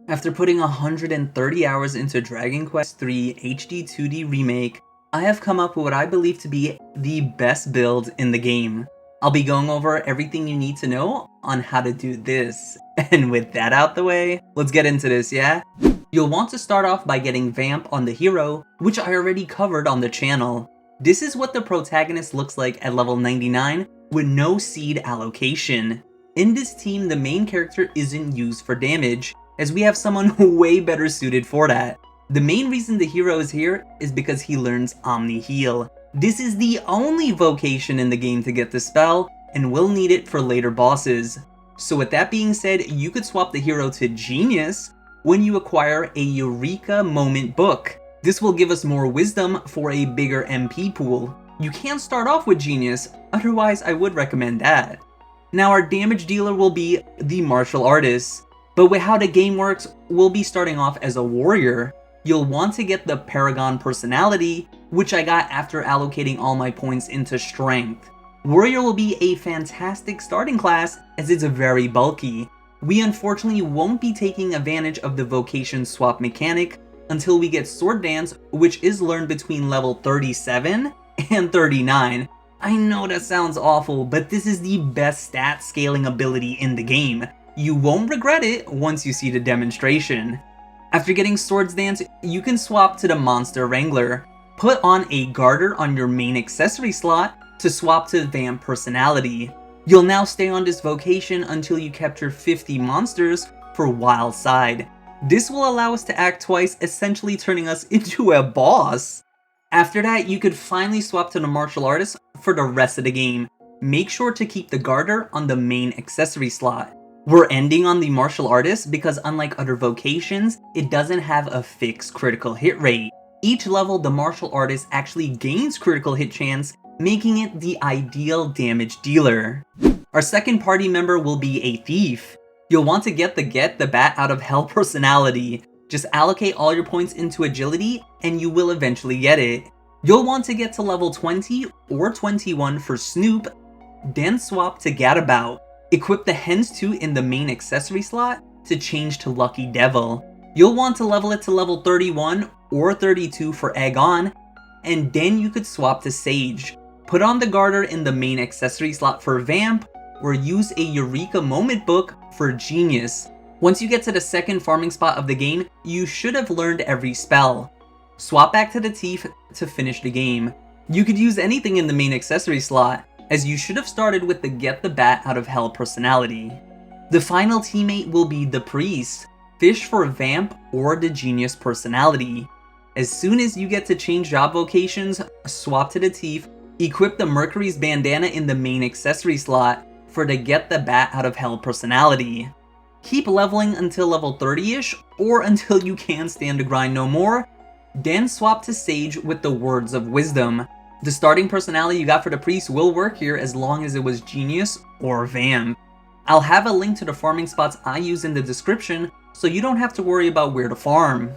After putting 130 hours into Dragon Quest III HD 2D Remake, I have come up with what I believe to be the best build in the game. I'll be going over everything you need to know on how to do this. And with that out the way, let's get into this, yeah? You'll want to start off by getting Vamp on the hero, which I already covered on the channel. This is what the protagonist looks like at level 99 with no seed allocation. In this team, the main character isn't used for damage, as we have someone way better suited for that. The main reason the hero is here is because he learns Omni Heal. This is the only vocation in the game to get the spell, and will need it for later bosses. So with that being said, you could swap the hero to Genius when you acquire a Eureka Moment book. This will give us more wisdom for a bigger MP pool. You can't start off with Genius, otherwise I would recommend that. Now our damage dealer will be the Martial Artist. But with how the game works, we'll be starting off as a warrior. You'll want to get the Paragon personality, which I got after allocating all my points into Strength. Warrior will be a fantastic starting class as it's very bulky. We unfortunately won't be taking advantage of the vocation swap mechanic until we get Sword Dance, which is learned between level 37 and 39. I know that sounds awful, but this is the best stat scaling ability in the game. You won't regret it once you see the demonstration. After getting Swords Dance, you can swap to the Monster Wrangler. Put on a Garter on your main accessory slot to swap to Vamp personality. You'll now stay on this vocation until you capture 50 monsters for Wild Side. This will allow us to act twice, essentially turning us into a boss. After that, you could finally swap to the Martial Artist for the rest of the game. Make sure to keep the Garter on the main accessory slot. We're ending on the Martial Artist because unlike other vocations, it doesn't have a fixed critical hit rate. Each level, the Martial Artist actually gains critical hit chance, making it the ideal damage dealer. Our second party member will be a Thief. You'll want to get the Bat out of Hell personality. Just allocate all your points into Agility and you will eventually get it. You'll want to get to level 20 or 21 for Snoop, then swap to Gadabout. Equip the Hens 2 in the main accessory slot to change to Lucky Devil. You'll want to level it to level 31 or 32 for Egg On, and then you could swap to Sage. Put on the Garter in the main accessory slot for Vamp, or use a Eureka Moment book for Genius. Once you get to the second farming spot of the game, you should have learned every spell. Swap back to the Thief to finish the game. You could use anything in the main accessory slot, as you should have started with the Get the Bat out of Hell personality. The final teammate will be the Priest. Fish for Vamp or the Genius personality. As soon as you get to change job vocations, swap to the Thief, equip the Mercury's bandana in the main accessory slot for the Get the Bat out of Hell personality. Keep leveling until level 30-ish or until you can't stand the grind no more, then swap to Sage with the Words of Wisdom. The starting personality you got for the Priest will work here as long as it was Genius or Vamp. I'll have a link to the farming spots I use in the description so you don't have to worry about where to farm.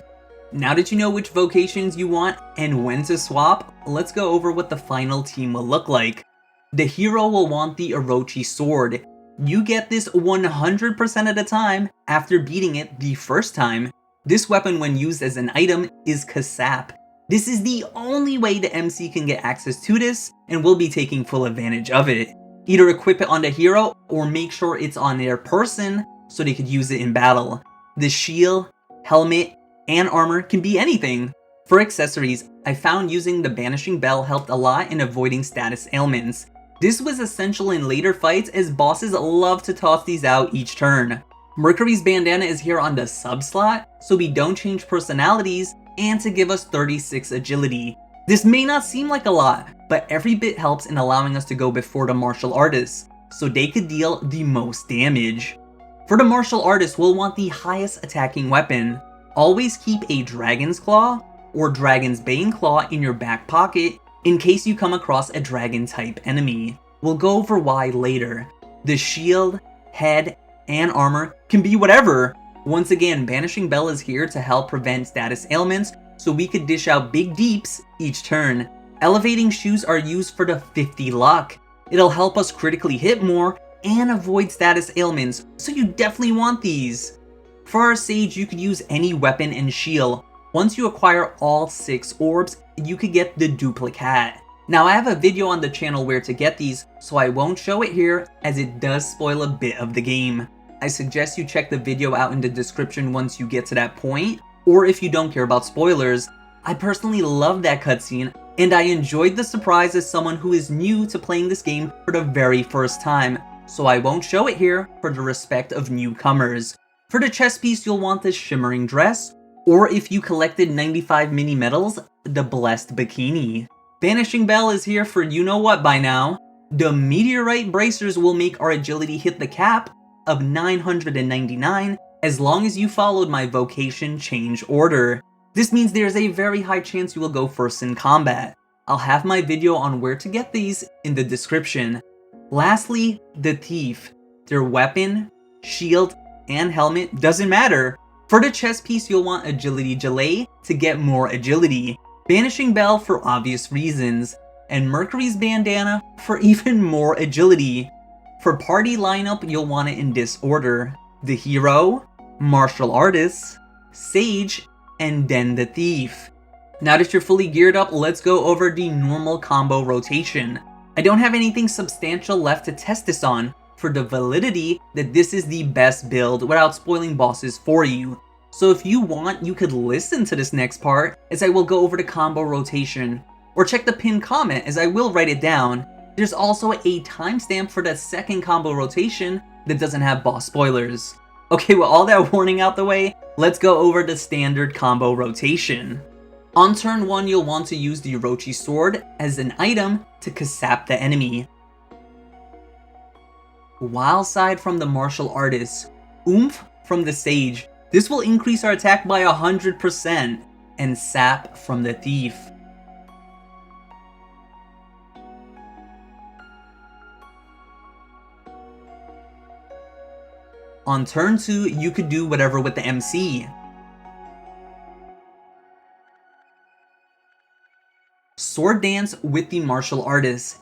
Now that you know which vocations you want and when to swap, let's go over what the final team will look like. The hero will want the Orochi Sword. You get this 100% of the time after beating it the first time. This weapon when used as an item is Kasap. This is the only way the MC can get access to this, and we'll be taking full advantage of it. Either equip it on the hero, or make sure it's on their person so they could use it in battle. The shield, helmet, and armor can be anything. For accessories, I found using the Banishing Bell helped a lot in avoiding status ailments. This was essential in later fights as bosses love to toss these out each turn. Mercury's bandana is here on the sub slot, so we don't change personalities, and to give us 36 agility. This may not seem like a lot, but every bit helps in allowing us to go before the Martial Artists, so they could deal the most damage. For the Martial Artist, we'll want the highest attacking weapon. Always keep a Dragon's Claw or Dragon's Bane Claw in your back pocket in case you come across a dragon type enemy. We'll go over why later. The shield, head, and armor can be whatever. Once again, Banishing Bell is here to help prevent status ailments, so we could dish out big deeps each turn. Elevating Shoes are used for the 50 luck. It'll help us critically hit more and avoid status ailments, so you definitely want these. For our Sage, you could use any weapon and shield. Once you acquire all 6 orbs, you could get the duplicate. Now I have a video on the channel where to get these, so I won't show it here as it does spoil a bit of the game. I suggest you check the video out in the description once you get to that point, or if you don't care about spoilers. I personally love that cutscene, and I enjoyed the surprise as someone who is new to playing this game for the very first time, so I won't show it here for the respect of newcomers. For the chest piece, you'll want this shimmering dress, or if you collected 95 mini medals, the blessed bikini. Vanishing Bell is here for you know what by now. The meteorite bracers will make our agility hit the cap of 999 as long as you followed my vocation change order. This means there's a very high chance you will go first in combat. I'll have my video on where to get these in the description. Lastly, the Thief. Their weapon, shield, and helmet doesn't matter. For the chest piece, you'll want Agility Gelée to get more agility, Vanishing Bell for obvious reasons, and Mercury's bandana for even more agility. For party lineup, you'll want it in this order: the Hero, Martial Artist, Sage, and then the Thief. Now that you're fully geared up, let's go over the normal combo rotation. I don't have anything substantial left to test this on, for the validity that this is the best build without spoiling bosses for you. So if you want, you could listen to this next part as I will go over the combo rotation, or check the pinned comment as I will write it down. There's also a timestamp for the second combo rotation that doesn't have boss spoilers. Okay, with all that warning out the way, let's go over the standard combo rotation. On turn 1, you'll want to use the Orochi Sword as an item to kasap the enemy. Wild Side from the Martial Artist, Oomph from the Sage. This will increase our attack by 100%, and Sap from the Thief. On turn 2, you could do whatever with the MC. Sword Dance with the Martial Artist.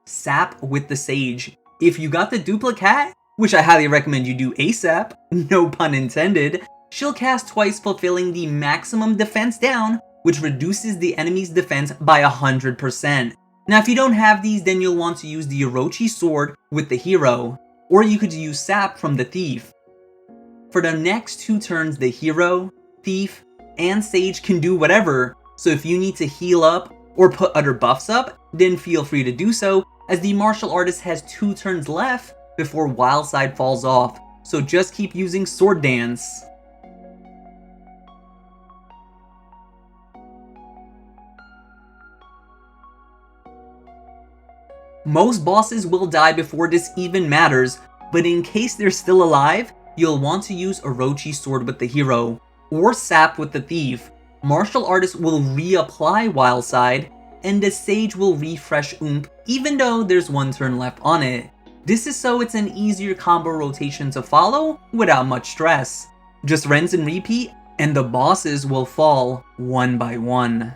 Sap with the Sage. If you got the duplicate, which I highly recommend you do ASAP, no pun intended, she'll cast twice, fulfilling the maximum defense down, which reduces the enemy's defense by 100%. Now if you don't have these, then you'll want to use the Orochi Sword with the Hero, or you could use Sap from the Thief. For the next 2 turns, the Hero, Thief, and Sage can do whatever, so if you need to heal up or put other buffs up, then feel free to do so, as the Martial Artist has 2 turns left before Wild Side falls off, so just keep using Sword Dance. Most bosses will die before this even matters, but in case they're still alive, you'll want to use Orochi Sword with the Hero, or Sap with the Thief. Martial Artist will reapply Wild Side, and the Sage will refresh Oomph even though there's 1 turn left on it. This is so it's an easier combo rotation to follow without much stress. Just rinse and repeat, and the bosses will fall one by one.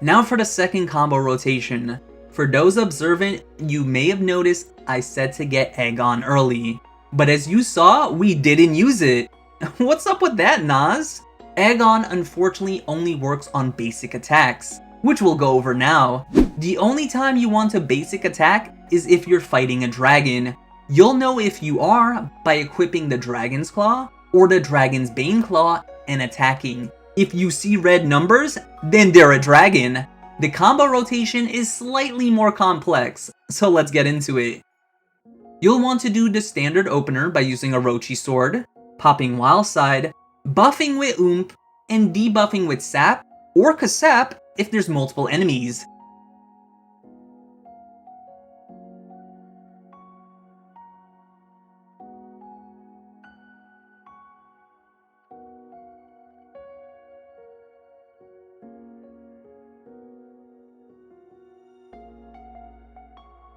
Now for the second combo rotation. For those observant, you may have noticed I said to get Egg on early, but as you saw, we didn't use it. What's up with that, Naz? Egg on unfortunately only works on basic attacks, which we'll go over now. The only time you want a basic attack is if you're fighting a dragon. You'll know if you are by equipping the Dragon's Claw or the Dragon's Bane Claw and attacking. If you see red numbers, then they're a dragon. The combo rotation is slightly more complex, so let's get into it. You'll want to do the standard opener by using Orochi Sword, popping Wild Side, buffing with Oomph, and debuffing with Sap or Kasap if there's multiple enemies.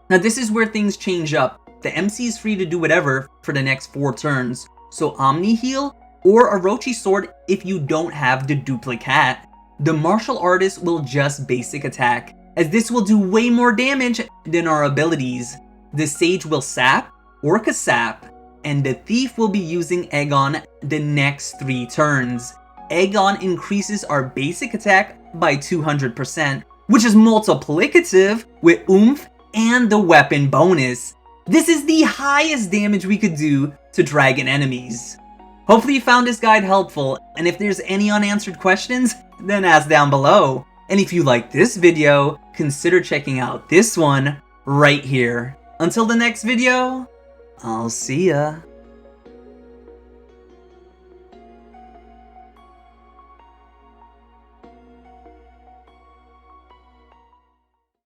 Now this is where things change up. The MC is free to do whatever for the next 4 turns, so Omni Heal or Orochi Sword if you don't have the duplicate. The Martial Artist will just basic attack, as this will do way more damage than our abilities. The Sage will Sap or Kasap. and the thief will be using Egg On the next 3 turns. Egg On increases our basic attack by 200%, which is multiplicative with oomph and the weapon bonus. This is the highest damage we could do to dragon enemies. Hopefully you found this guide helpful, and if there's any unanswered questions, then ask down below. And if you like this video, consider checking out this one right here. Until the next video, I'll see ya.